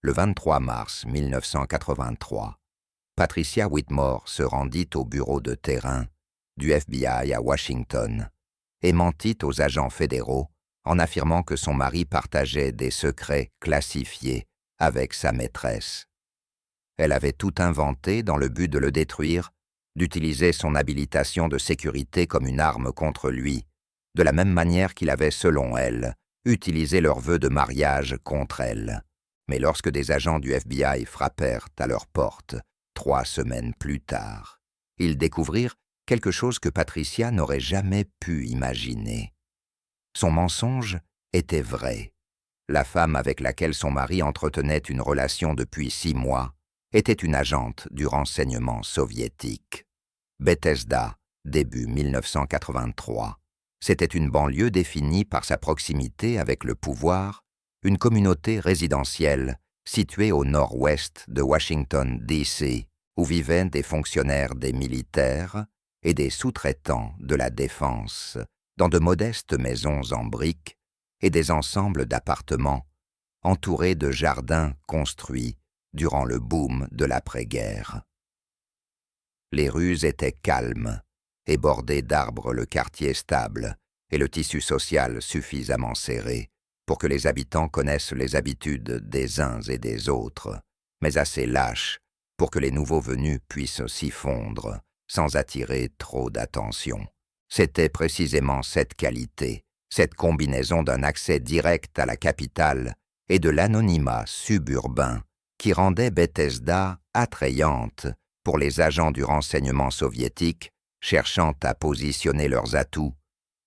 Le 23 mars 1983, Patricia Whitmore se rendit au bureau de terrain du FBI à Washington et mentit aux agents fédéraux en affirmant que son mari partageait des secrets classifiés avec sa maîtresse. Elle avait tout inventé dans le but de le détruire, d'utiliser son habilitation de sécurité comme une arme contre lui, de la même manière qu'il avait, selon elle, utilisé leur vœu de mariage contre elle. Mais lorsque des agents du FBI frappèrent à leur porte, 3 semaines plus tard, ils découvrirent quelque chose que Patricia n'aurait jamais pu imaginer. Son mensonge était vrai. La femme avec laquelle son mari entretenait une relation depuis 6 mois était une agente du renseignement soviétique. Bethesda, début 1983. C'était une banlieue définie par sa proximité avec le pouvoir, une communauté résidentielle située au nord-ouest de Washington, D.C., où vivaient des fonctionnaires des militaires et des sous-traitants de la défense, dans de modestes maisons en briques et des ensembles d'appartements entourés de jardins construits durant le boom de l'après-guerre. Les rues étaient calmes et bordées d'arbres, le quartier stable et le tissu social suffisamment serré pour que les habitants connaissent les habitudes des uns et des autres, mais assez lâches pour que les nouveaux venus puissent s'y fondre sans attirer trop d'attention. C'était précisément cette qualité, cette combinaison d'un accès direct à la capitale et de l'anonymat suburbain qui rendait Bethesda attrayante pour les agents du renseignement soviétique cherchant à positionner leurs atouts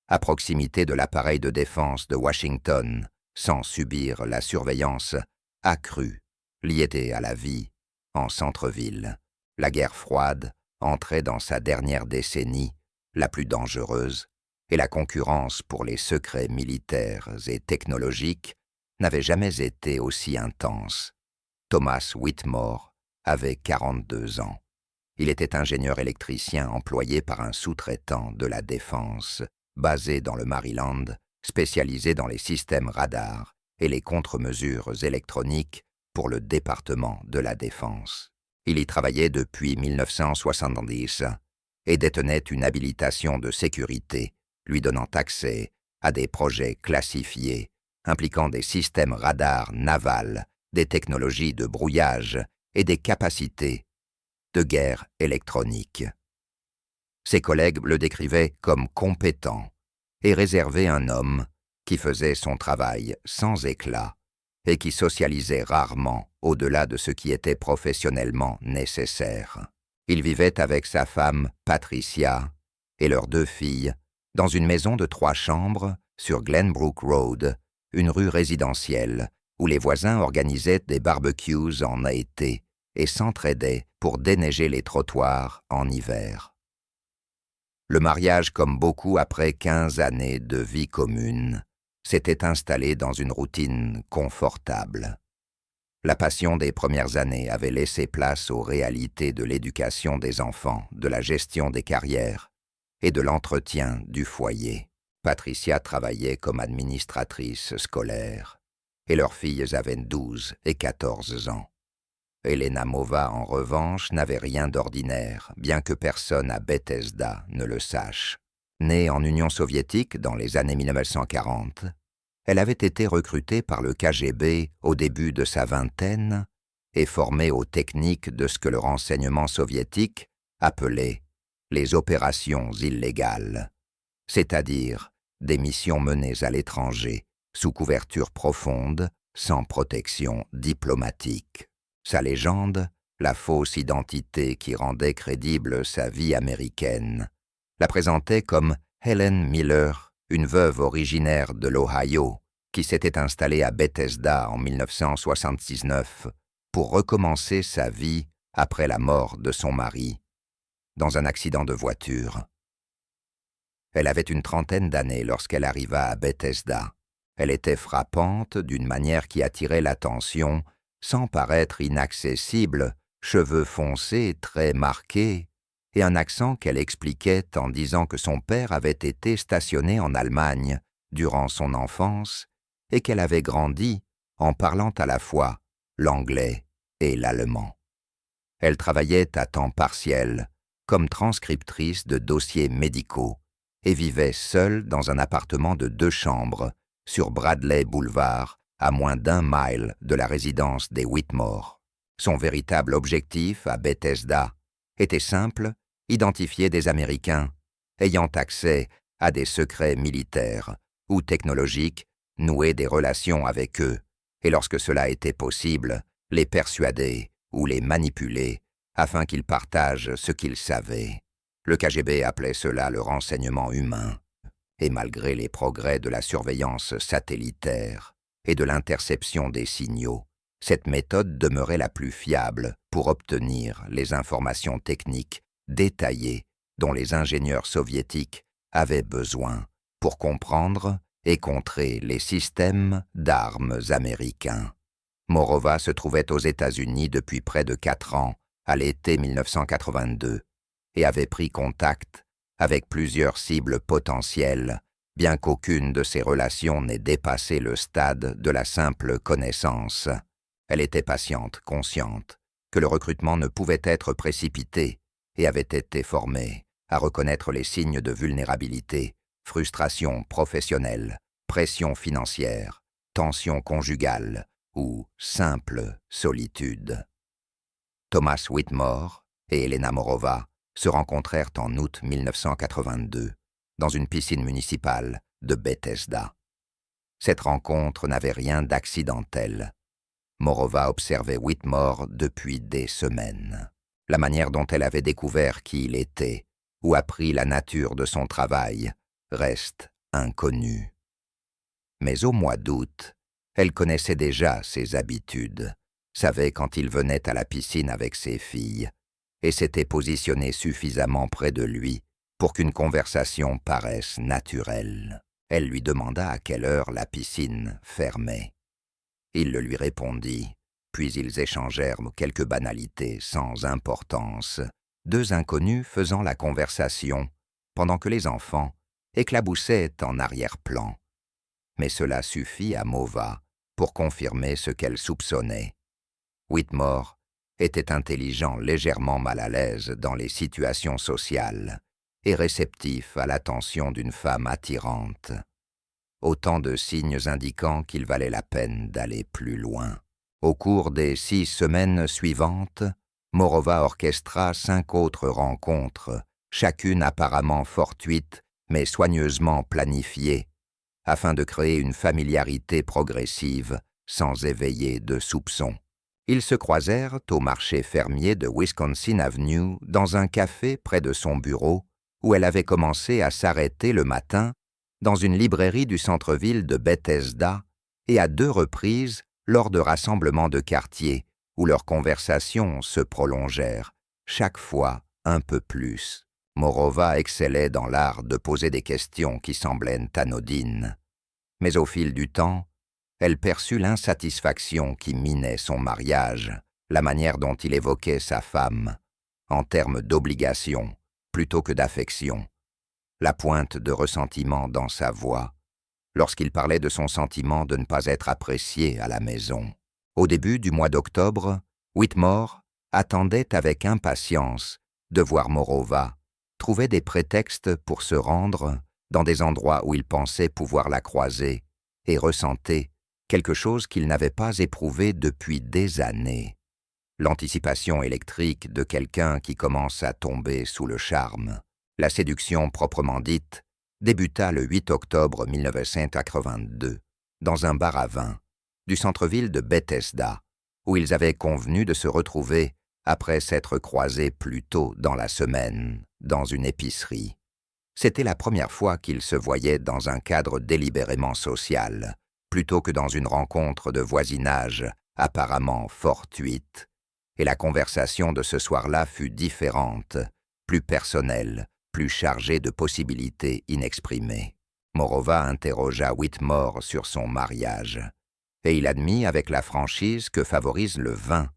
à proximité de l'appareil de défense de Washington, sans subir la surveillance accrue liée à la vie en centre-ville. La guerre froide entrait dans sa dernière décennie, la plus dangereuse, et la concurrence pour les secrets militaires et technologiques n'avait jamais été aussi intense. Thomas Whitmore avait 42 ans. Il était ingénieur électricien employé par un sous-traitant de la défense, basé dans le Maryland, spécialisé dans les systèmes radars et les contre-mesures électroniques pour le département de la défense. Il y travaillait depuis 1970 et détenait une habilitation de sécurité lui donnant accès à des projets classifiés impliquant des systèmes radars navals, des technologies de brouillage et des capacités de guerre électronique. Ses collègues le décrivaient comme compétent et réservé un homme qui faisait son travail sans éclat et qui socialisait rarement au-delà de ce qui était professionnellement nécessaire. Il vivait avec sa femme Patricia et leurs 2 filles dans une maison de 3 chambres sur Glenbrook Road, une rue résidentielle où les voisins organisaient des barbecues en été et s'entraidaient pour déneiger les trottoirs en hiver. Le mariage, comme beaucoup après 15 années de vie commune, s'était installé dans une routine confortable. La passion des premières années avait laissé place aux réalités de l'éducation des enfants, de la gestion des carrières et de l'entretien du foyer. Patricia travaillait comme administratrice scolaire et leurs filles avaient 12 et 14 ans. Elena Mova, en revanche, n'avait rien d'ordinaire, bien que personne à Bethesda ne le sache. Née en Union soviétique dans les années 1940, elle avait été recrutée par le KGB au début de sa vingtaine et formée aux techniques de ce que le renseignement soviétique appelait les opérations illégales, c'est-à-dire des missions menées à l'étranger, sous couverture profonde, sans protection diplomatique. Sa légende, la fausse identité qui rendait crédible sa vie américaine, la présentait comme Helen Miller, une veuve originaire de l'Ohio, qui s'était installée à Bethesda en 1979 pour recommencer sa vie après la mort de son mari, dans un accident de voiture. Elle avait une trentaine d'années lorsqu'elle arriva à Bethesda. Elle était frappante d'une manière qui attirait l'attention sans paraître inaccessible, cheveux foncés, traits marqués, et un accent qu'elle expliquait en disant que son père avait été stationné en Allemagne durant son enfance et qu'elle avait grandi en parlant à la fois l'anglais et l'allemand. Elle travaillait à temps partiel, comme transcriptrice de dossiers médicaux, et vivait seule dans un appartement de 2 chambres, sur Bradley Boulevard, à moins d'1 mile de la résidence des Whitmore. Son véritable objectif à Bethesda était simple, identifier des Américains ayant accès à des secrets militaires ou technologiques, nouer des relations avec eux, et lorsque cela était possible, les persuader ou les manipuler afin qu'ils partagent ce qu'ils savaient. Le KGB appelait cela le renseignement humain, et malgré les progrès de la surveillance satellitaire et de l'interception des signaux, cette méthode demeurait la plus fiable pour obtenir les informations techniques détaillées dont les ingénieurs soviétiques avaient besoin pour comprendre et contrer les systèmes d'armes américains. Morova se trouvait aux États-Unis depuis près de 4 ans, à l'été 1982, et avait pris contact avec plusieurs cibles potentielles, bien qu'aucune de ces relations n'ait dépassé le stade de la simple connaissance. Elle était patiente, consciente que le recrutement ne pouvait être précipité et avait été formée à reconnaître les signes de vulnérabilité, frustration professionnelle, pression financière, tension conjugale ou simple solitude. Thomas Whitmore et Elena Morova se rencontrèrent en août 1982 dans une piscine municipale de Bethesda. Cette rencontre n'avait rien d'accidentel. Morova observait Whitmore depuis des semaines. La manière dont elle avait découvert qui il était ou appris la nature de son travail reste inconnue. Mais au mois d'août, elle connaissait déjà ses habitudes, savait quand il venait à la piscine avec ses filles, et s'était positionnée suffisamment près de lui pour qu'une conversation paraisse naturelle. Elle lui demanda à quelle heure la piscine fermait. Il le lui répondit, puis ils échangèrent quelques banalités sans importance, 2 inconnus faisant la conversation, pendant que les enfants éclaboussaient en arrière-plan. Mais cela suffit à Morova pour confirmer ce qu'elle soupçonnait. Whitmore était intelligent, légèrement mal à l'aise dans les situations sociales et réceptif à l'attention d'une femme attirante. Autant de signes indiquant qu'il valait la peine d'aller plus loin. Au cours des 6 semaines suivantes, Morova orchestra 5 autres rencontres, chacune apparemment fortuite mais soigneusement planifiée, afin de créer une familiarité progressive sans éveiller de soupçons. Ils se croisèrent au marché fermier de Wisconsin Avenue dans un café près de son bureau où elle avait commencé à s'arrêter le matin, dans une librairie du centre-ville de Bethesda et à 2 reprises lors de rassemblements de quartier où leurs conversations se prolongèrent, chaque fois un peu plus. Morova excellait dans l'art de poser des questions qui semblaient anodines. Mais au fil du temps, elle perçut l'insatisfaction qui minait son mariage, la manière dont il évoquait sa femme, en termes d'obligation plutôt que d'affection, la pointe de ressentiment dans sa voix, lorsqu'il parlait de son sentiment de ne pas être apprécié à la maison. Au début du mois d'octobre, Whitmore attendait avec impatience de voir Morova trouver des prétextes pour se rendre dans des endroits où il pensait pouvoir la croiser et ressentait quelque chose qu'il n'avait pas éprouvé depuis des années. L'anticipation électrique de quelqu'un qui commence à tomber sous le charme. La séduction proprement dite débuta le 8 octobre 1982 dans un bar à vin du centre-ville de Bethesda, où ils avaient convenu de se retrouver après s'être croisés plus tôt dans la semaine, dans une épicerie. C'était la première fois qu'ils se voyaient dans un cadre délibérément social, plutôt que dans une rencontre de voisinage apparemment fortuite, et la conversation de ce soir-là fut différente, plus personnelle, plus chargée de possibilités inexprimées. Morova interrogea Whitmore sur son mariage, et il admit avec la franchise que favorise le vin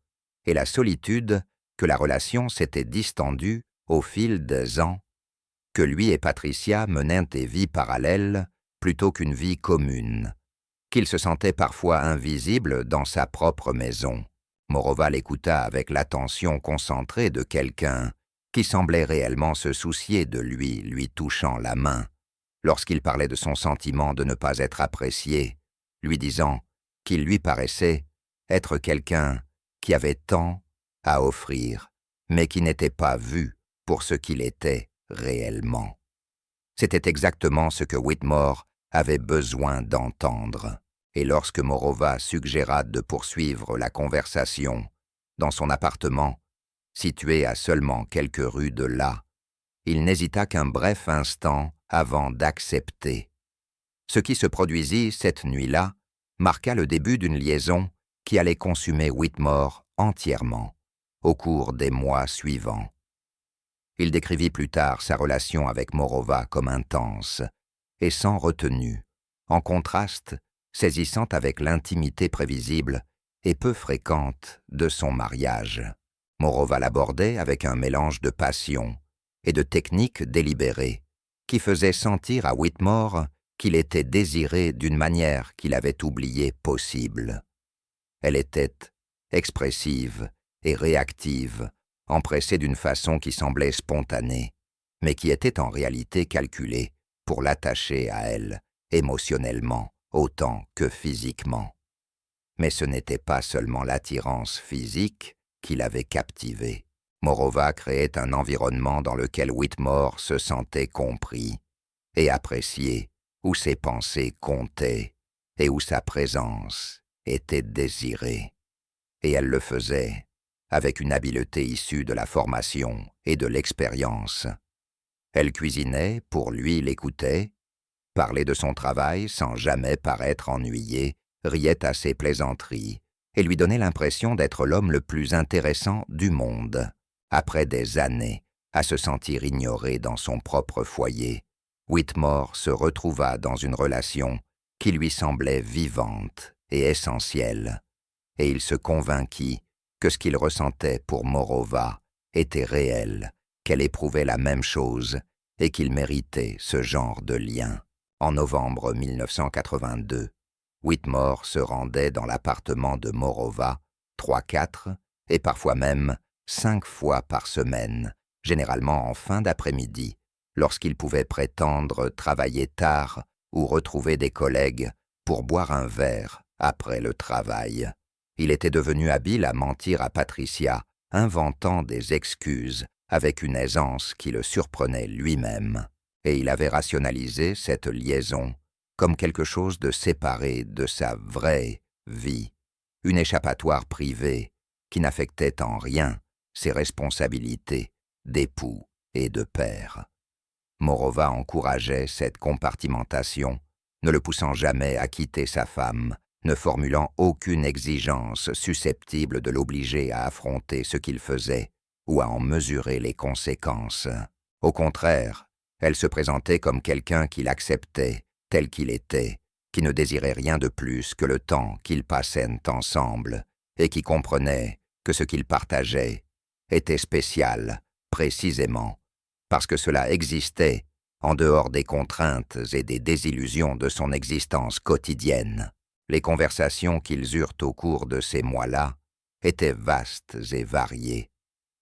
et la solitude que la relation s'était distendue au fil des ans, que lui et Patricia menaient des vies parallèles plutôt qu'une vie commune, qu'il se sentait parfois invisible dans sa propre maison. Morova l'écouta avec l'attention concentrée de quelqu'un qui semblait réellement se soucier de lui touchant la main, lorsqu'il parlait de son sentiment de ne pas être apprécié, lui disant qu'il lui paraissait être quelqu'un qui avait tant à offrir, mais qui n'était pas vu pour ce qu'il était réellement. C'était exactement ce que Whitmore avait besoin d'entendre. Et lorsque Morova suggéra de poursuivre la conversation dans son appartement, situé à seulement quelques rues de là, il n'hésita qu'un bref instant avant d'accepter. Ce qui se produisit cette nuit-là marqua le début d'une liaison qui allait consumer Whitmore entièrement, au cours des mois suivants. Il décrivit plus tard sa relation avec Morova comme intense et sans retenue, en contraste saisissant avec l'intimité prévisible et peu fréquente de son mariage. Morova l'abordait avec un mélange de passion et de technique délibérée qui faisait sentir à Whitmore qu'il était désiré d'une manière qu'il avait oublié possible. Elle était expressive et réactive, empressée d'une façon qui semblait spontanée, mais qui était en réalité calculée pour l'attacher à elle, émotionnellement, autant que physiquement. Mais ce n'était pas seulement l'attirance physique qui l'avait captivé. Morova créait un environnement dans lequel Whitmore se sentait compris et apprécié, où ses pensées comptaient et où sa présence était désirée. Et elle le faisait avec une habileté issue de la formation et de l'expérience. Elle cuisinait, pour lui l'écoutait, parlait de son travail sans jamais paraître ennuyée, riait à ses plaisanteries et lui donnait l'impression d'être l'homme le plus intéressant du monde. Après des années à se sentir ignoré dans son propre foyer, Whitmore se retrouva dans une relation qui lui semblait vivante et essentielle, et il se convainquit que ce qu'il ressentait pour Morova était réel, qu'elle éprouvait la même chose et qu'il méritait ce genre de lien. En novembre 1982, Whitmore se rendait dans l'appartement de Morova 3, 4 et parfois même 5 fois par semaine, généralement en fin d'après-midi, lorsqu'il pouvait prétendre travailler tard ou retrouver des collègues pour boire un verre après le travail. Il était devenu habile à mentir à Patricia, inventant des excuses avec une aisance qui le surprenait lui-même, et il avait rationalisé cette liaison comme quelque chose de séparé de sa vraie vie, une échappatoire privée qui n'affectait en rien ses responsabilités d'époux et de père. Morova encourageait cette compartimentation, ne le poussant jamais à quitter sa femme, ne formulant aucune exigence susceptible de l'obliger à affronter ce qu'il faisait ou à en mesurer les conséquences. Au contraire, elle se présentait comme quelqu'un qui l'acceptait tel qu'il était, qui ne désirait rien de plus que le temps qu'ils passaient ensemble et qui comprenait que ce qu'ils partageaient était spécial, précisément, parce que cela existait en dehors des contraintes et des désillusions de son existence quotidienne. Les conversations qu'ils eurent au cours de ces mois-là étaient vastes et variées,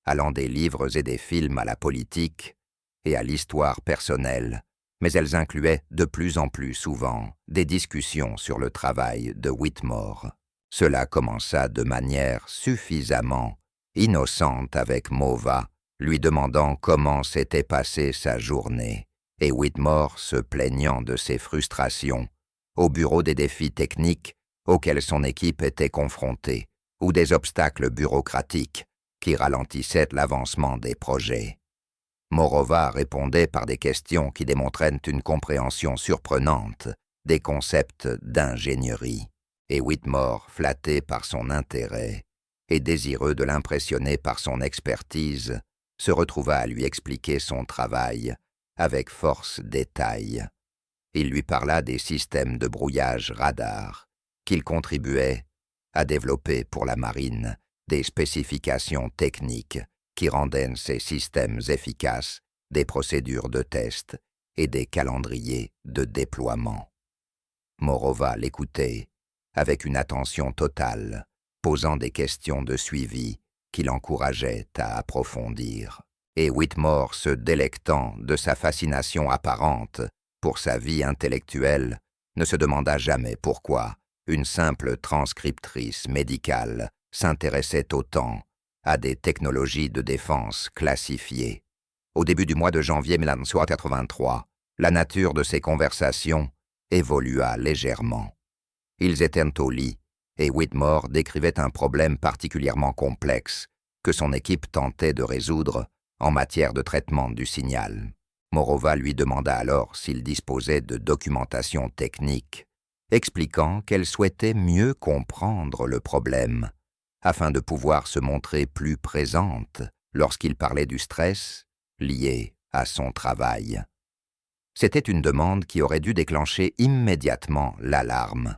allant des livres et des films à la politique et à l'histoire personnelle, mais elles incluaient de plus en plus souvent des discussions sur le travail de Whitmore. Cela commença de manière suffisamment innocente avec Morova, lui demandant comment s'était passée sa journée, et Whitmore se plaignant de ses frustrations au bureau des défis techniques auxquels son équipe était confrontée, ou des obstacles bureaucratiques qui ralentissaient l'avancement des projets. Morova répondait par des questions qui démontraient une compréhension surprenante des concepts d'ingénierie, et Whitmore, flatté par son intérêt et désireux de l'impressionner par son expertise, se retrouva à lui expliquer son travail avec force détail. Il lui parla des systèmes de brouillage radar qu'il contribuait à développer pour la marine, des spécifications techniques qui rendaient ces systèmes efficaces, des procédures de test et des calendriers de déploiement. Morova l'écoutait, avec une attention totale, posant des questions de suivi qui l'encourageaient à approfondir. Et Whitmore, se délectant de sa fascination apparente pour sa vie intellectuelle, ne se demanda jamais pourquoi une simple transcriptrice médicale s'intéressait autant à des technologies de défense classifiées. Au début du mois de janvier 1983, la nature de ces conversations évolua légèrement. Ils étaient au lit, et Whitmore décrivait un problème particulièrement complexe que son équipe tentait de résoudre en matière de traitement du signal. Morova lui demanda alors s'il disposait de documentation technique, expliquant qu'elle souhaitait mieux comprendre le problème, afin de pouvoir se montrer plus présente lorsqu'il parlait du stress lié à son travail. C'était une demande qui aurait dû déclencher immédiatement l'alarme.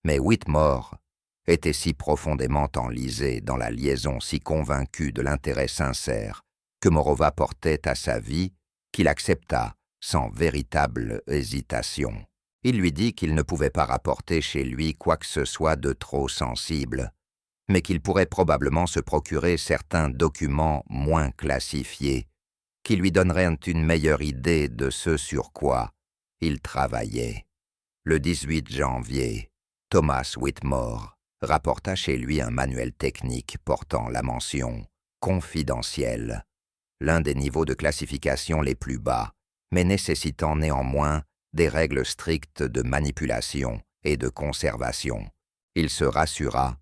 Mais Whitmore était si profondément enlisé dans la liaison si convaincue de l'intérêt sincère que Morova portait à sa vie qu'il accepta sans véritable hésitation. Il lui dit qu'il ne pouvait pas rapporter chez lui quoi que ce soit de trop sensible, mais qu'il pourrait probablement se procurer certains documents moins classifiés qui lui donneraient une meilleure idée de ce sur quoi il travaillait. Le 18 janvier, Thomas Whitmore rapporta chez lui un manuel technique portant la mention « confidentiel », l'un des niveaux de classification les plus bas, mais nécessitant néanmoins des règles strictes de manipulation et de conservation. Il se rassura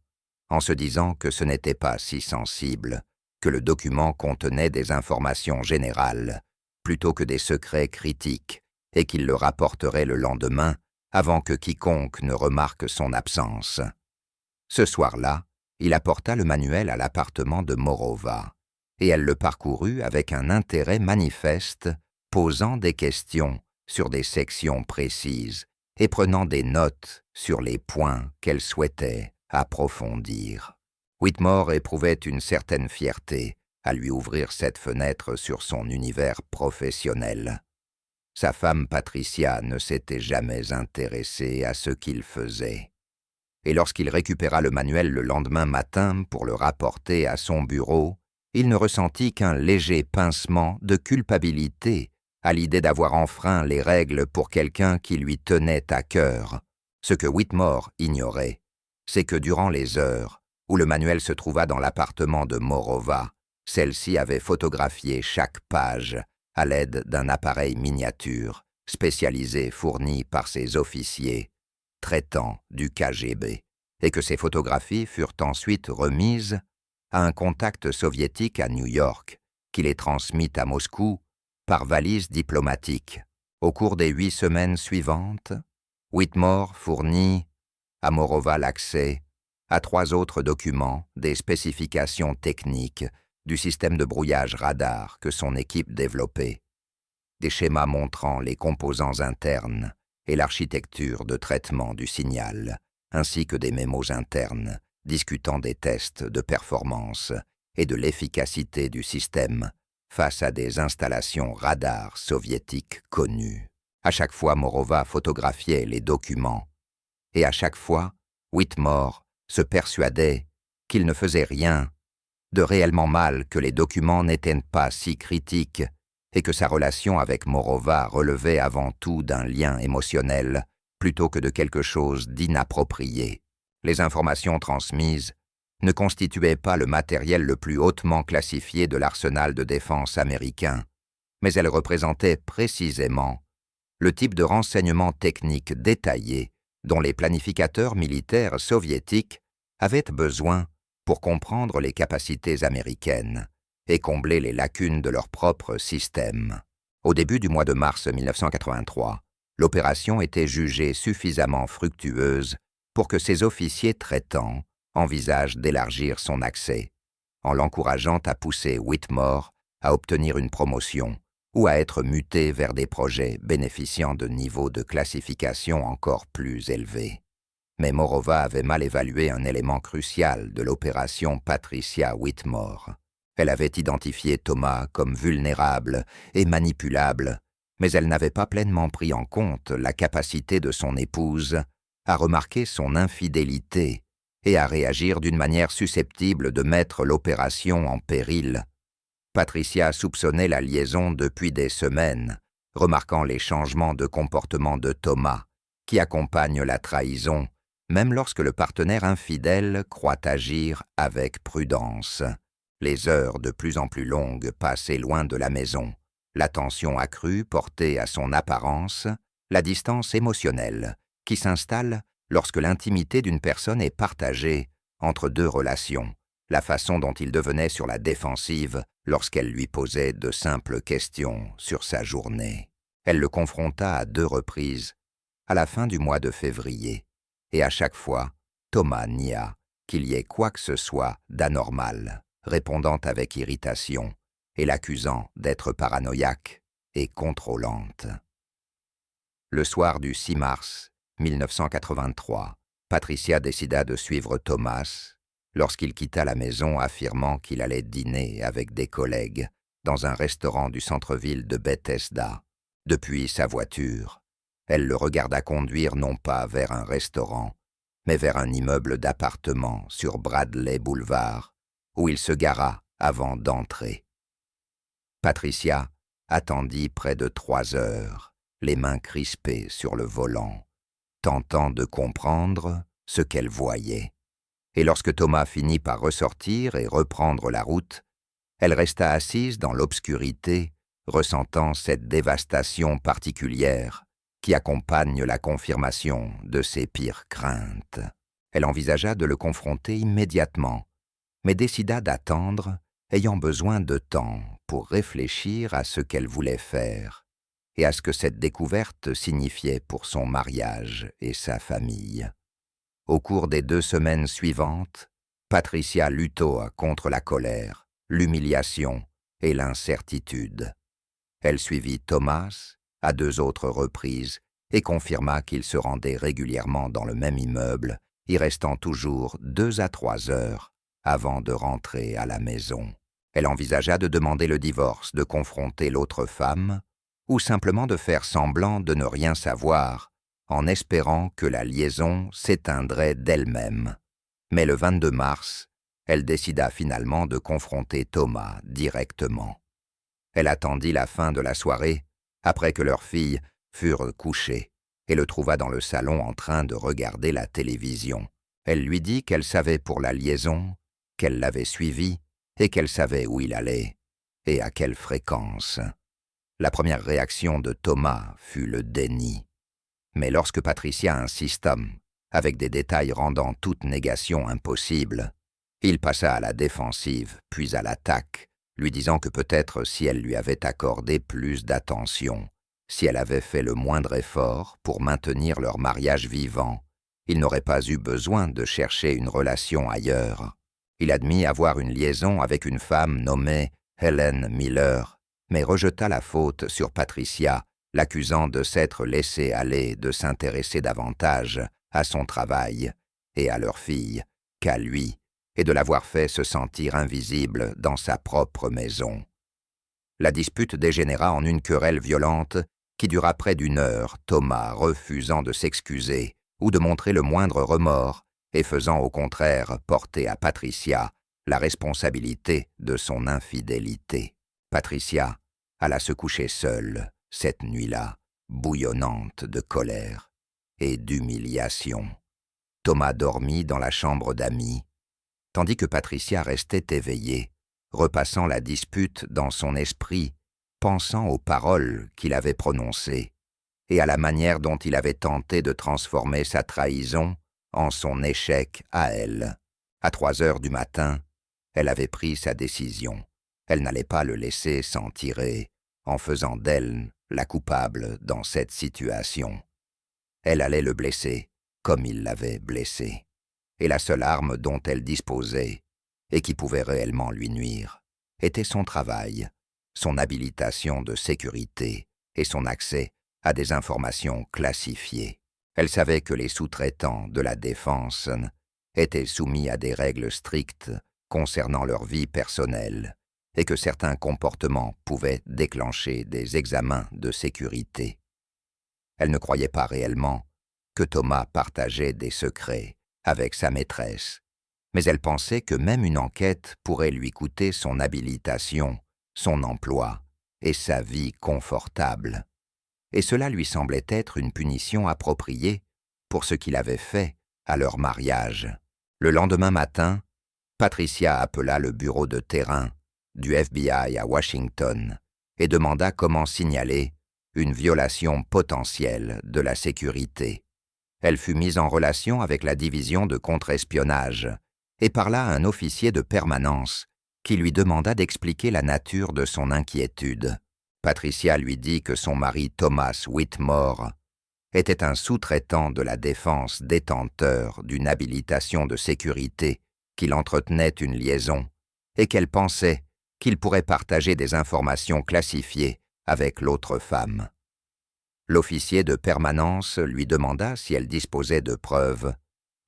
en se disant que ce n'était pas si sensible, que le document contenait des informations générales plutôt que des secrets critiques et qu'il le rapporterait le lendemain avant que quiconque ne remarque son absence. Ce soir-là, il apporta le manuel à l'appartement de Morova, et elle le parcourut avec un intérêt manifeste, posant des questions sur des sections précises et prenant des notes sur les points qu'elle souhaitait approfondir. Whitmore éprouvait une certaine fierté à lui ouvrir cette fenêtre sur son univers professionnel. Sa femme Patricia ne s'était jamais intéressée à ce qu'il faisait. Et lorsqu'il récupéra le manuel le lendemain matin pour le rapporter à son bureau, il ne ressentit qu'un léger pincement de culpabilité à l'idée d'avoir enfreint les règles pour quelqu'un qui lui tenait à cœur. Ce que Whitmore ignorait, c'est que durant les heures où le manuel se trouva dans l'appartement de Morova, celle-ci avait photographié chaque page à l'aide d'un appareil miniature spécialisé fourni par ses officiers traitant du KGB, et que ces photographies furent ensuite remises à un contact soviétique à New York, qui les transmit à Moscou par valise diplomatique. Au cours des 8 semaines suivantes, Whitmore fournit à Morova l'accès à 3 autres documents des spécifications techniques du système de brouillage radar que son équipe développait, des schémas montrant les composants internes et l'architecture de traitement du signal, ainsi que des mémos internes discutant des tests de performance et de l'efficacité du système face à des installations radars soviétiques connues. À chaque fois, Morova photographiait les documents, et à chaque fois, Whitmore se persuadait qu'il ne faisait rien de réellement mal, que les documents n'étaient pas si critiques et que sa relation avec Morova relevait avant tout d'un lien émotionnel plutôt que de quelque chose d'inapproprié. Les informations transmises ne constituaient pas le matériel le plus hautement classifié de l'arsenal de défense américain, mais elles représentaient précisément le type de renseignements techniques détaillés dont les planificateurs militaires soviétiques avaient besoin pour comprendre les capacités américaines et combler les lacunes de leur propre système. Au début du mois de mars 1983, l'opération était jugée suffisamment fructueuse pour que ses officiers traitants envisagent d'élargir son accès, en l'encourageant à pousser Whitmore à obtenir une promotion ou à être muté vers des projets bénéficiant de niveaux de classification encore plus élevés. Mais Morova avait mal évalué un élément crucial de l'opération Patricia Whitmore. Elle avait identifié Thomas comme vulnérable et manipulable, mais elle n'avait pas pleinement pris en compte la capacité de son épouse à remarquer son infidélité et à réagir d'une manière susceptible de mettre l'opération en péril. Patricia soupçonnait la liaison depuis des semaines, remarquant les changements de comportement de Thomas, qui accompagnent la trahison, même lorsque le partenaire infidèle croit agir avec prudence. Les heures de plus en plus longues passées loin de la maison, l'attention accrue portée à son apparence, la distance émotionnelle qui s'installe lorsque l'intimité d'une personne est partagée entre deux relations, la façon dont il devenait sur la défensive lorsqu'elle lui posait de simples questions sur sa journée. Elle le confronta à 2 reprises, à la fin du mois de février, et à chaque fois, Thomas nia qu'il y ait quoi que ce soit d'anormal, répondant avec irritation et l'accusant d'être paranoïaque et contrôlante. Le soir du 6 mars 1983, Patricia décida de suivre Thomas lorsqu'il quitta la maison affirmant qu'il allait dîner avec des collègues dans un restaurant du centre-ville de Bethesda. Depuis sa voiture, elle le regarda conduire non pas vers un restaurant, mais vers un immeuble d'appartements sur Bradley Boulevard, où il se gara avant d'entrer. Patricia attendit près de 3 heures, les mains crispées sur le volant, tentant de comprendre ce qu'elle voyait. Et lorsque Thomas finit par ressortir et reprendre la route, elle resta assise dans l'obscurité, ressentant cette dévastation particulière qui accompagne la confirmation de ses pires craintes. Elle envisagea de le confronter immédiatement, mais décida d'attendre, ayant besoin de temps pour réfléchir à ce qu'elle voulait faire et à ce que cette découverte signifiait pour son mariage et sa famille. Au cours des 2 semaines suivantes, Patricia lutta contre la colère, l'humiliation et l'incertitude. Elle suivit Thomas à 2 autres reprises et confirma qu'il se rendait régulièrement dans le même immeuble, y restant toujours 2 à 3 heures avant de rentrer à la maison. Elle envisagea de demander le divorce, de confronter l'autre femme, ou simplement de faire semblant de ne rien savoir, en espérant que la liaison s'éteindrait d'elle-même. Mais le 22 mars, elle décida finalement de confronter Thomas directement. Elle attendit la fin de la soirée, après que leurs filles furent couchées, et le trouva dans le salon en train de regarder la télévision. Elle lui dit qu'elle savait pour la liaison, qu'elle l'avait suivi, et qu'elle savait où il allait, et à quelle fréquence. La première réaction de Thomas fut le déni. Mais lorsque Patricia insista, avec des détails rendant toute négation impossible, il passa à la défensive, puis à l'attaque, lui disant que peut-être si elle lui avait accordé plus d'attention, si elle avait fait le moindre effort pour maintenir leur mariage vivant, il n'aurait pas eu besoin de chercher une relation ailleurs. Il admit avoir une liaison avec une femme nommée Helen Miller, mais rejeta la faute sur Patricia, l'accusant de s'être laissé aller de s'intéresser davantage à son travail et à leur fille qu'à lui, et de l'avoir fait se sentir invisible dans sa propre maison. La dispute dégénéra en une querelle violente qui dura près d'1 heure, Thomas refusant de s'excuser ou de montrer le moindre remords et faisant au contraire porter à Patricia la responsabilité de son infidélité. Patricia alla se coucher seule cette nuit-là, bouillonnante de colère et d'humiliation. Thomas dormit dans la chambre d'amis, tandis que Patricia restait éveillée, repassant la dispute dans son esprit, pensant aux paroles qu'il avait prononcées et à la manière dont il avait tenté de transformer sa trahison en son échec à elle. À 3 heures du matin, elle avait pris sa décision. Elle n'allait pas le laisser s'en tirer en faisant d'elle la coupable dans cette situation. Elle allait le blesser comme il l'avait blessé. Et la seule arme dont elle disposait, et qui pouvait réellement lui nuire, était son travail, son habilitation de sécurité et son accès à des informations classifiées. Elle savait que les sous-traitants de la défense étaient soumis à des règles strictes concernant leur vie personnelle et que certains comportements pouvaient déclencher des examens de sécurité. Elle ne croyait pas réellement que Thomas partageait des secrets avec sa maîtresse, mais elle pensait que même une enquête pourrait lui coûter son habilitation, son emploi et sa vie confortable. Et cela lui semblait être une punition appropriée pour ce qu'il avait fait à leur mariage. Le lendemain matin, Patricia appela le bureau de terrain du FBI à Washington et demanda comment signaler une violation potentielle de la sécurité. Elle fut mise en relation avec la division de contre-espionnage et parla à un officier de permanence qui lui demanda d'expliquer la nature de son inquiétude. Patricia lui dit que son mari Thomas Whitmore était un sous-traitant de la défense détenteur d'une habilitation de sécurité qu'il entretenait une liaison et qu'elle pensait qu'il pourrait partager des informations classifiées avec l'autre femme. L'officier de permanence lui demanda si elle disposait de preuves,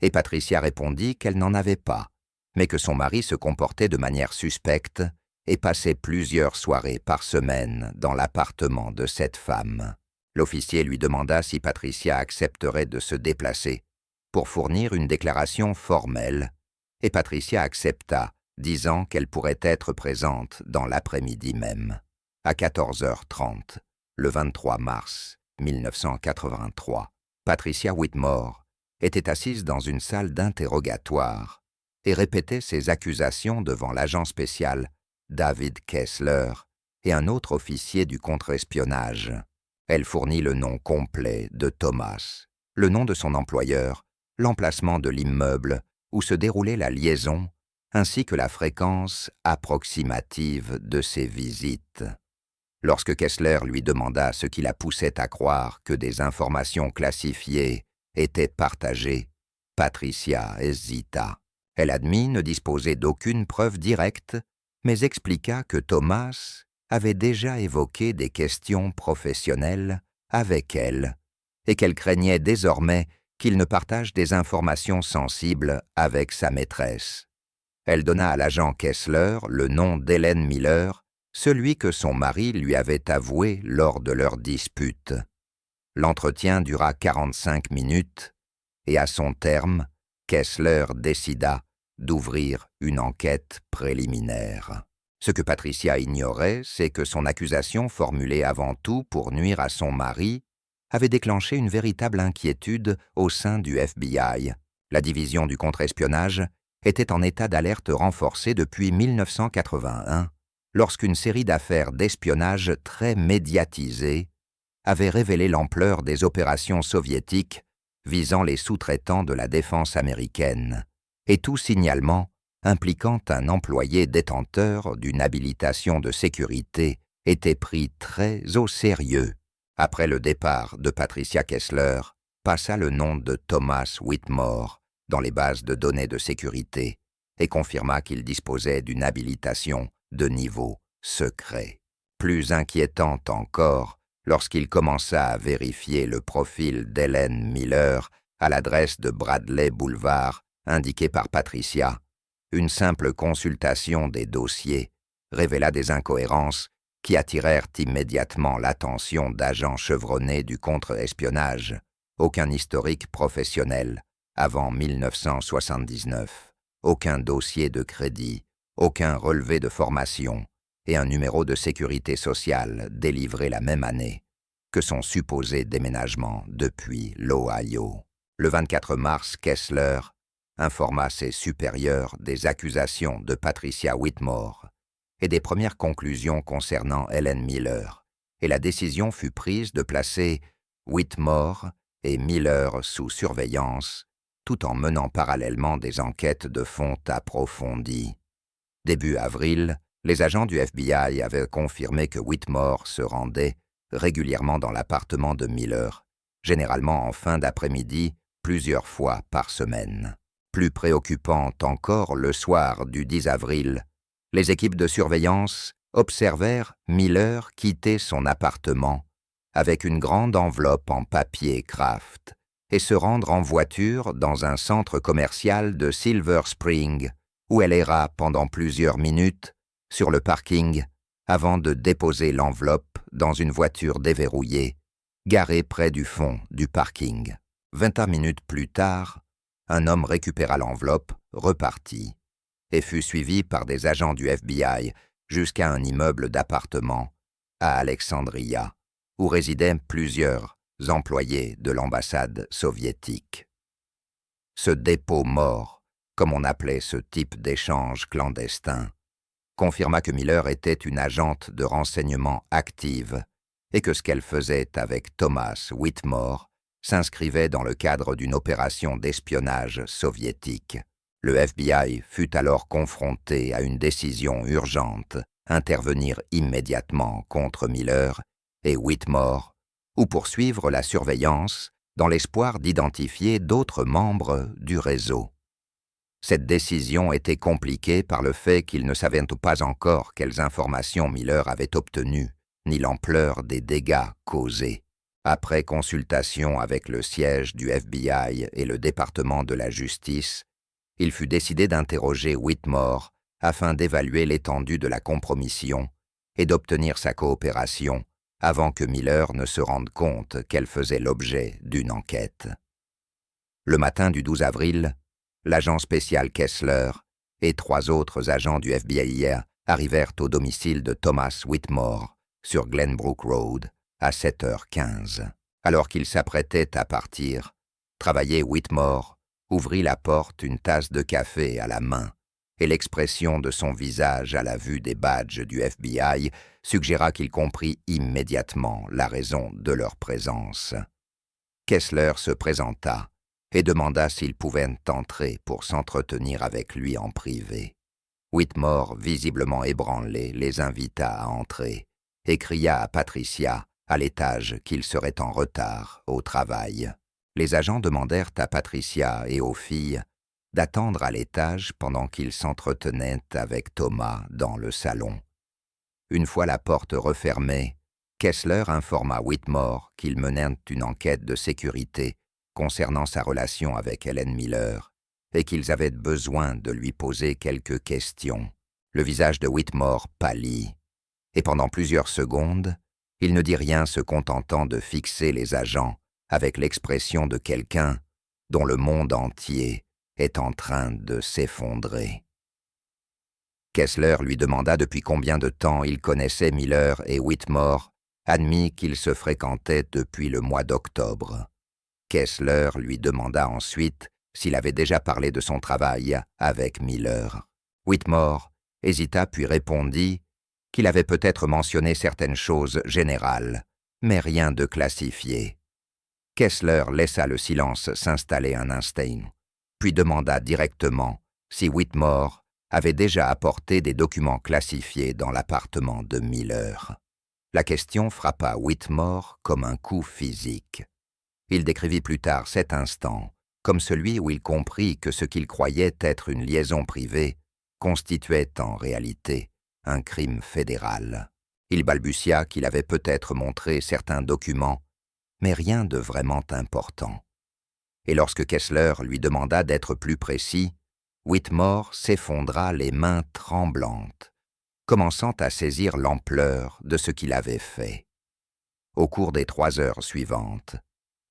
et Patricia répondit qu'elle n'en avait pas, mais que son mari se comportait de manière suspecte et passait plusieurs soirées par semaine dans l'appartement de cette femme. L'officier lui demanda si Patricia accepterait de se déplacer pour fournir une déclaration formelle, et Patricia accepta, disant qu'elle pourrait être présente dans l'après-midi même. À 14h30, le 23 mars 1983, Patricia Whitmore était assise dans une salle d'interrogatoire et répétait ses accusations devant l'agent spécial David Kessler et un autre officier du contre-espionnage. Elle fournit le nom complet de Thomas, le nom de son employeur, l'emplacement de l'immeuble où se déroulait la liaison, ainsi que la fréquence approximative de ses visites. Lorsque Kessler lui demanda ce qui la poussait à croire que des informations classifiées étaient partagées, Patricia hésita. Elle admit ne disposer d'aucune preuve directe, mais expliqua que Thomas avait déjà évoqué des questions professionnelles avec elle et qu'elle craignait désormais qu'il ne partage des informations sensibles avec sa maîtresse. Elle donna à l'agent Kessler le nom d'Helen Miller, celui que son mari lui avait avoué lors de leur dispute. L'entretien dura 45 minutes et à son terme, Kessler décida d'ouvrir une enquête préliminaire. Ce que Patricia ignorait, c'est que son accusation formulée avant tout pour nuire à son mari avait déclenché une véritable inquiétude au sein du FBI. La division du contre-espionnage était en état d'alerte renforcée depuis 1981, lorsqu'une série d'affaires d'espionnage très médiatisées avait révélé l'ampleur des opérations soviétiques visant les sous-traitants de la défense américaine, et tout signalement impliquant un employé détenteur d'une habilitation de sécurité était pris très au sérieux. Après le départ de Patricia Kessler, passa le nom de Thomas Whitmore dans les bases de données de sécurité et confirma qu'il disposait d'une habilitation de niveau secret. Plus inquiétante encore, lorsqu'il commença à vérifier le profil d'Helen Miller à l'adresse de Bradley Boulevard indiquée par Patricia, une simple consultation des dossiers révéla des incohérences qui attirèrent immédiatement l'attention d'agents chevronnés du contre-espionnage, aucun historique professionnel avant 1979, aucun dossier de crédit, aucun relevé de formation et un numéro de sécurité sociale délivré la même année que son supposé déménagement depuis l'Ohio. Le 24 mars, Kessler informa ses supérieurs des accusations de Patricia Whitmore et des premières conclusions concernant Helen Miller, et la décision fut prise de placer Whitmore et Miller sous surveillance, tout en menant parallèlement des enquêtes de fond approfondies. Début avril, les agents du FBI avaient confirmé que Whitmore se rendait régulièrement dans l'appartement de Miller, généralement en fin d'après-midi, plusieurs fois par semaine. Plus préoccupant encore, le soir du 10 avril, les équipes de surveillance observèrent Miller quitter son appartement avec une grande enveloppe en papier Kraft et se rendre en voiture dans un centre commercial de Silver Spring, où elle erra pendant plusieurs minutes sur le parking, avant de déposer l'enveloppe dans une voiture déverrouillée, garée près du fond du parking. 20 minutes plus tard, un homme récupéra l'enveloppe, repartit, et fut suivi par des agents du FBI jusqu'à un immeuble d'appartements à Alexandria, où résidaient plusieurs employés de l'ambassade soviétique. Ce dépôt mort, comme on appelait ce type d'échange clandestin, confirma que Miller était une agente de renseignement active et que ce qu'elle faisait avec Thomas Whitmore s'inscrivait dans le cadre d'une opération d'espionnage soviétique. Le FBI fut alors confronté à une décision urgente, intervenir immédiatement contre Miller et Whitmore ou poursuivre la surveillance dans l'espoir d'identifier d'autres membres du réseau. Cette décision était compliquée par le fait qu'ils ne savaient pas encore quelles informations Miller avait obtenues, ni l'ampleur des dégâts causés. Après consultation avec le siège du FBI et le département de la justice, il fut décidé d'interroger Whitmore afin d'évaluer l'étendue de la compromission et d'obtenir sa coopération avant que Miller ne se rende compte qu'elle faisait l'objet d'une enquête. Le matin du 12 avril, l'agent spécial Kessler et 3 autres agents du FBI arrivèrent au domicile de Thomas Whitmore sur Glenbrook Road à 7h15. Alors qu'ils s'apprêtaient à partir, travailler Whitmore ouvrit la porte, une tasse de café à la main, et l'expression de son visage à la vue des badges du FBI suggéra qu'il comprit immédiatement la raison de leur présence. Kessler se présenta et demanda s'il pouvait entrer pour s'entretenir avec lui en privé. Whitmore, visiblement ébranlé, les invita à entrer et cria à Patricia, à l'étage, qu'il serait en retard au travail. Les agents demandèrent à Patricia et aux filles d'attendre à l'étage pendant qu'ils s'entretenaient avec Thomas dans le salon. Une fois la porte refermée, Kessler informa Whitmore qu'il menait une enquête de sécurité concernant sa relation avec Helen Miller et qu'ils avaient besoin de lui poser quelques questions. Le visage de Whitmore pâlit, et pendant plusieurs secondes, il ne dit rien, se contentant de fixer les agents avec l'expression de quelqu'un dont le monde entier est en train de s'effondrer. Kessler lui demanda depuis combien de temps il connaissait Miller et Whitmore, admit qu'ils se fréquentaient depuis le mois d'octobre. Kessler lui demanda ensuite s'il avait déjà parlé de son travail avec Miller. Whitmore hésita puis répondit qu'il avait peut-être mentionné certaines choses générales, mais rien de classifié. Kessler laissa le silence s'installer un instant, puis demanda directement si Whitmore avait déjà apporté des documents classifiés dans l'appartement de Miller. La question frappa Whitmore comme un coup physique. Il décrivit plus tard cet instant comme celui où il comprit que ce qu'il croyait être une liaison privée constituait en réalité un crime fédéral. Il balbutia qu'il avait peut-être montré certains documents, mais rien de vraiment important. Et lorsque Kessler lui demanda d'être plus précis, Whitmore s'effondra les mains tremblantes, commençant à saisir l'ampleur de ce qu'il avait fait. Au cours des 3 heures suivantes,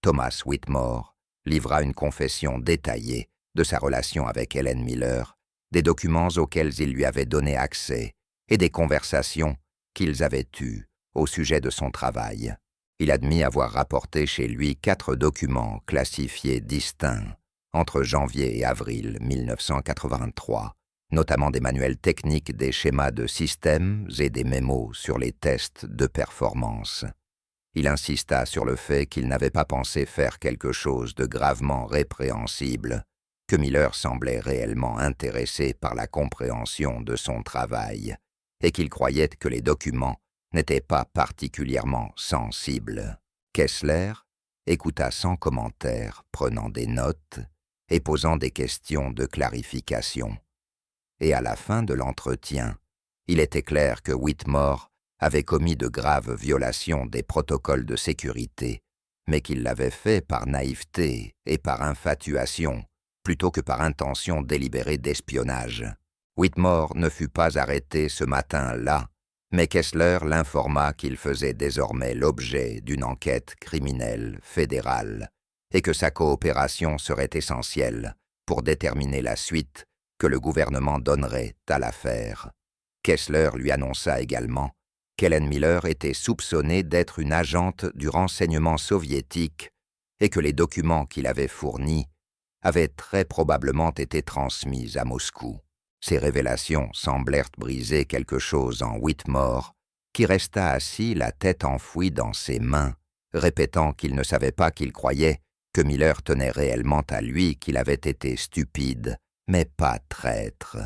Thomas Whitmore livra une confession détaillée de sa relation avec Helen Miller, des documents auxquels il lui avait donné accès et des conversations qu'ils avaient eues au sujet de son travail. Il admit avoir rapporté chez lui 4 documents classifiés distincts entre janvier et avril 1983, notamment des manuels techniques, des schémas de systèmes et des mémos sur les tests de performance. Il insista sur le fait qu'il n'avait pas pensé faire quelque chose de gravement répréhensible, que Miller semblait réellement intéressé par la compréhension de son travail, et qu'il croyait que les documents n'étaient pas particulièrement sensibles. Kessler écouta sans commentaire, prenant des notes et posant des questions de clarification. Et à la fin de l'entretien, il était clair que Whitmore avait commis de graves violations des protocoles de sécurité, mais qu'il l'avait fait par naïveté et par infatuation, plutôt que par intention délibérée d'espionnage. Whitmore ne fut pas arrêté ce matin-là, mais Kessler l'informa qu'il faisait désormais l'objet d'une enquête criminelle fédérale et que sa coopération serait essentielle pour déterminer la suite que le gouvernement donnerait à l'affaire. Kessler lui annonça également qu'Helen Miller était soupçonnée d'être une agente du renseignement soviétique et que les documents qu'il avait fournis avaient très probablement été transmis à Moscou. Ces révélations semblèrent briser quelque chose en Whitmore, qui resta assis, la tête enfouie dans ses mains, répétant qu'il ne savait pas qu'il croyait que Miller tenait réellement à lui, qu'il avait été stupide, mais pas traître.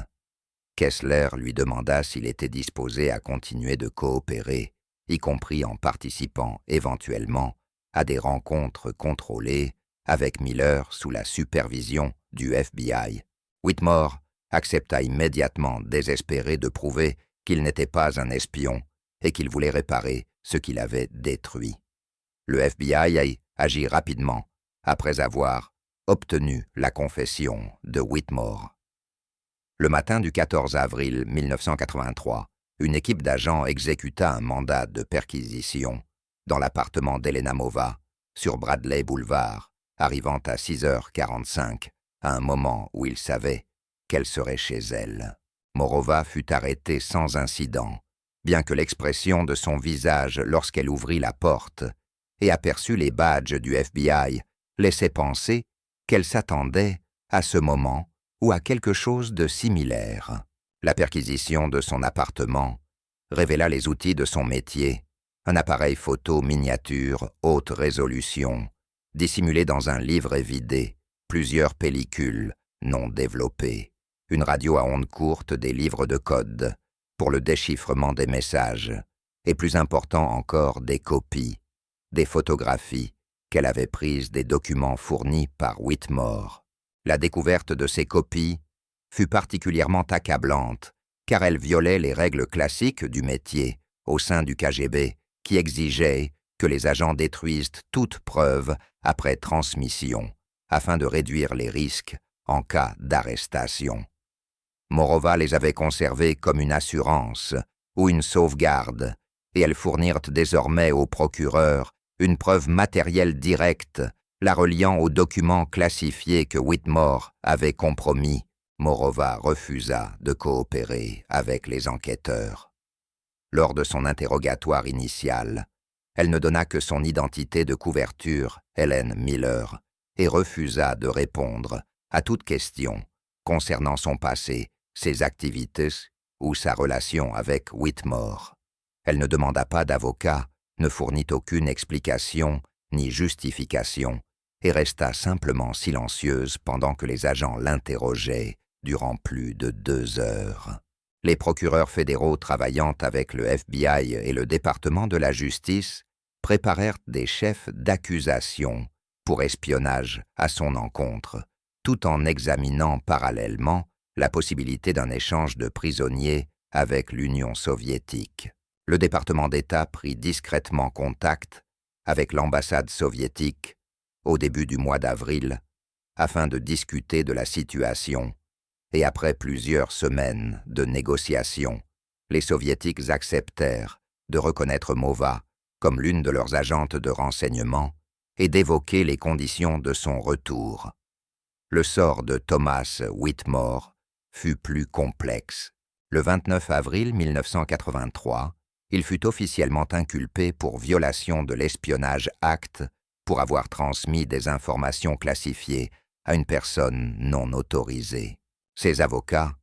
Kessler lui demanda s'il était disposé à continuer de coopérer, y compris en participant éventuellement à des rencontres contrôlées avec Miller sous la supervision du FBI. Whitmore accepta immédiatement, désespéré de prouver qu'il n'était pas un espion et qu'il voulait réparer ce qu'il avait détruit. Le FBI agit rapidement après avoir obtenu la confession de Whitmore. Le matin du 14 avril 1983, une équipe d'agents exécuta un mandat de perquisition dans l'appartement d'Elena Mova, sur Bradley Boulevard, arrivant à 6h45, à un moment où ils savaient qu'elle serait chez elle. Morova fut arrêtée sans incident, bien que l'expression de son visage lorsqu'elle ouvrit la porte et aperçut les badges du FBI laissait penser qu'elle s'attendait à ce moment ou à quelque chose de similaire. La perquisition de son appartement révéla les outils de son métier, un appareil photo miniature haute résolution, dissimulé dans un livret vidé, plusieurs pellicules non développées, une radio à ondes courtes, des livres de code pour le déchiffrement des messages, et plus important encore, des copies, des photographies qu'elle avait prises des documents fournis par Whitmore. La découverte de ces copies fut particulièrement accablante, car elle violait les règles classiques du métier au sein du KGB, qui exigeaient que les agents détruisent toute preuve après transmission, afin de réduire les risques en cas d'arrestation. Morova les avait conservées comme une assurance ou une sauvegarde, et elles fournirent désormais au procureur une preuve matérielle directe la reliant aux documents classifiés que Whitmore avait compromis. Morova refusa de coopérer avec les enquêteurs. Lors de son interrogatoire initial, elle ne donna que son identité de couverture, Helen Miller, et refusa de répondre à toute question concernant son passé, ses activités ou sa relation avec Whitmore. Elle ne demanda pas d'avocat, ne fournit aucune explication ni justification et resta simplement silencieuse pendant que les agents l'interrogeaient durant plus de 2 heures. Les procureurs fédéraux travaillant avec le FBI et le département de la justice préparèrent des chefs d'accusation pour espionnage à son encontre, tout en examinant parallèlement la possibilité d'un échange de prisonniers avec l'Union soviétique. Le département d'État prit discrètement contact avec l'ambassade soviétique au début du mois d'avril afin de discuter de la situation, et après plusieurs semaines de négociations, les soviétiques acceptèrent de reconnaître Mova comme l'une de leurs agentes de renseignement et d'évoquer les conditions de son retour. Le sort de Thomas Whitmore fut plus complexe. Le 29 avril 1983, il fut officiellement inculpé pour violation de l'Espionnage Act pour avoir transmis des informations classifiées à une personne non autorisée. Ses avocats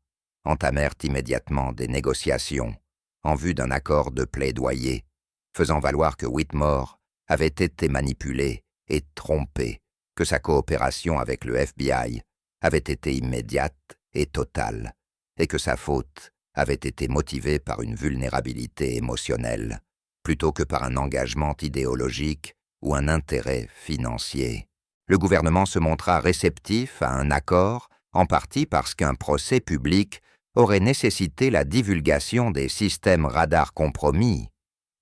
entamèrent immédiatement des négociations en vue d'un accord de plaidoyer, faisant valoir que Whitmore avait été manipulé et trompé, que sa coopération avec le FBI avait été immédiate et totale, et que sa faute avait été motivée par une vulnérabilité émotionnelle, plutôt que par un engagement idéologique ou un intérêt financier. Le gouvernement se montra réceptif à un accord, en partie parce qu'un procès public aurait nécessité la divulgation des systèmes radars compromis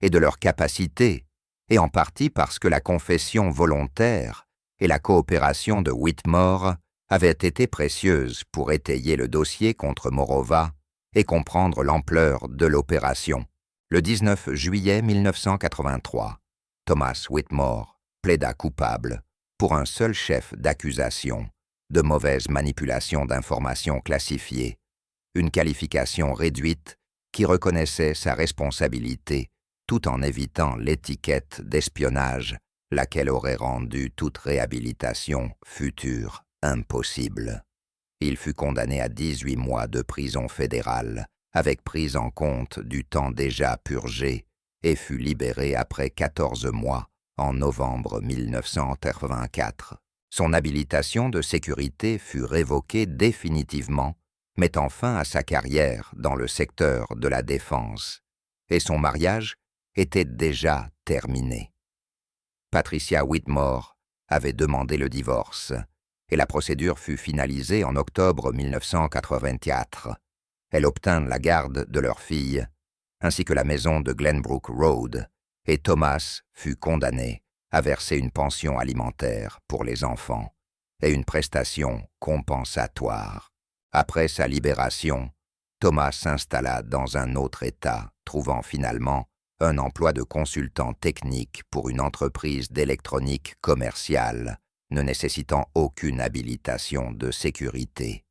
et de leur capacité, et en partie parce que la confession volontaire et la coopération de Whitmore avait été précieuse pour étayer le dossier contre Morova et comprendre l'ampleur de l'opération. Le 19 juillet 1983, Thomas Whitmore plaida coupable pour un seul chef d'accusation de mauvaise manipulation d'informations classifiées, une qualification réduite qui reconnaissait sa responsabilité tout en évitant l'étiquette d'espionnage, laquelle aurait rendu toute réhabilitation future impossible. Il fut condamné à 18 mois de prison fédérale, avec prise en compte du temps déjà purgé, et fut libéré après 14 mois, en novembre 1984. Son habilitation de sécurité fut révoquée définitivement, mettant fin à sa carrière dans le secteur de la défense, et son mariage était déjà terminé. Patricia Whitmore avait demandé le divorce, et la procédure fut finalisée en octobre 1984. Elle obtint la garde de leur fille, ainsi que la maison de Glenbrook Road, et Thomas fut condamné à verser une pension alimentaire pour les enfants et une prestation compensatoire. Après sa libération, Thomas s'installa dans un autre État, trouvant finalement un emploi de consultant technique pour une entreprise d'électronique commerciale, ne nécessitant aucune habilitation de sécurité.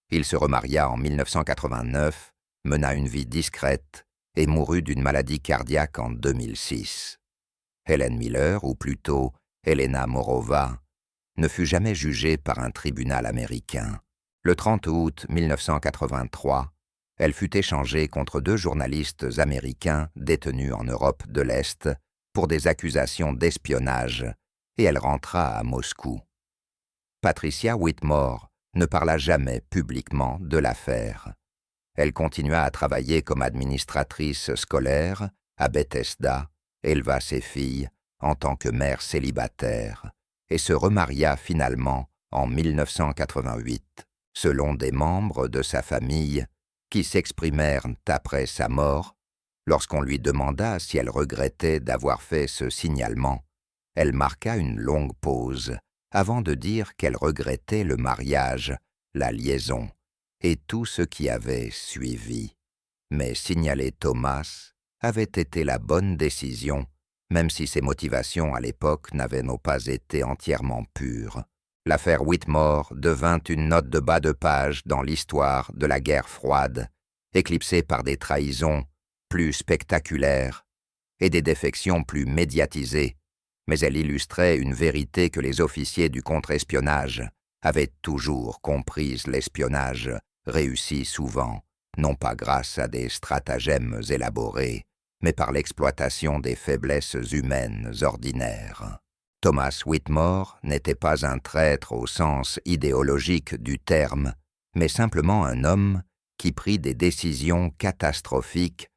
Il se remaria en 1989, mena une vie discrète et mourut d'une maladie cardiaque en 2006. Helen Miller, ou plutôt Helena Morova, ne fut jamais jugée par un tribunal américain. Le 30 août 1983, elle fut échangée contre 2 journalistes américains détenus en Europe de l'Est pour des accusations d'espionnage, et elle rentra à Moscou. Patricia Whitmore ne parla jamais publiquement de l'affaire. Elle continua à travailler comme administratrice scolaire à Bethesda, éleva ses filles en tant que mère célibataire et se remaria finalement en 1988, selon des membres de sa famille qui s'exprimèrent après sa mort. Lorsqu'on lui demanda si elle regrettait d'avoir fait ce signalement, elle marqua une longue pause avant de dire qu'elle regrettait le mariage, la liaison et tout ce qui avait suivi. Mais signaler Thomas avait été la bonne décision, même si ses motivations à l'époque n'avaient pas été entièrement pures. L'affaire Whitmore devint une note de bas de page dans l'histoire de la guerre froide, éclipsée par des trahisons plus spectaculaires et des défections plus médiatisées, mais elle illustrait une vérité que les officiers du contre-espionnage avaient toujours comprise: l'espionnage réussit souvent, non pas grâce à des stratagèmes élaborés, mais par l'exploitation des faiblesses humaines ordinaires. Thomas Whitmore n'était pas un traître au sens idéologique du terme, mais simplement un homme qui prit des décisions catastrophiques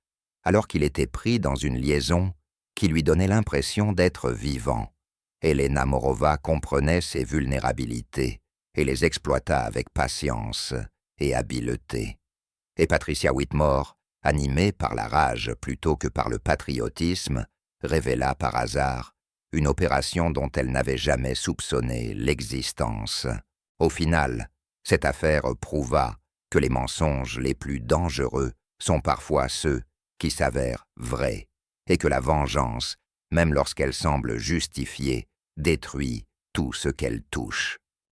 alors qu'il était pris dans une liaison qui lui donnait l'impression d'être vivant. Helena Morova comprenait ses vulnérabilités et les exploita avec patience et habileté. Et Patricia Whitmore, animée par la rage plutôt que par le patriotisme, révéla par hasard une opération dont elle n'avait jamais soupçonné l'existence. Au final, cette affaire prouva que les mensonges les plus dangereux sont parfois ceux qui s'avèrent vrais, et que la vengeance, même lorsqu'elle semble justifiée, détruit tout ce qu'elle touche.